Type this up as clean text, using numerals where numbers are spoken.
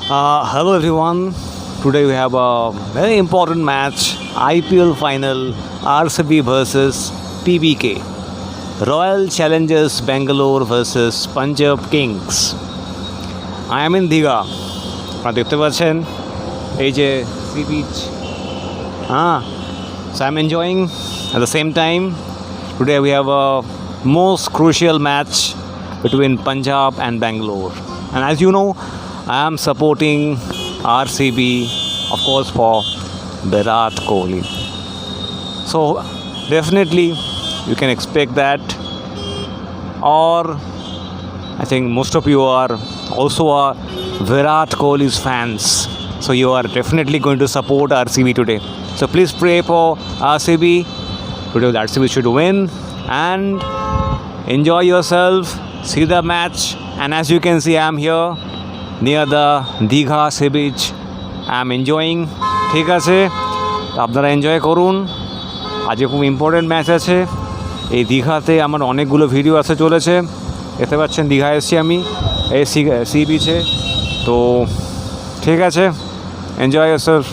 Hello everyone. Today we have a very important match, IPL final, RCB versus PBK. Royal Challengers Bangalore versus Punjab Kings. I am in Digha. আপনারা দেখতে পাচ্ছেন এই যে sea beach so I'm enjoying. At the same time, today we have a most crucial match between Punjab and Bangalore. And as you know, I am supporting RCB, of course, for Virat Kohli. So definitely you can expect that. Or I think most of you are also Virat Kohli's fans. So you are definitely going to support RCB today. So please pray for RCB. Today RCB should win and enjoy yourself. See the match. And as you can see, I am here near the Digha sea beach. I am enjoying. ঠিক আছে, আপনারা enjoy করুন। আজকে খুব important match আছে। এই দীঘাতে আমার অনেকগুলো ভিডিও আসতে চলেছে। দেখতে পাচ্ছেন দীঘা এসেছি আমি এই সি বিচে। তো ঠিক আছে, এনজয় ইয়োরসেলফ।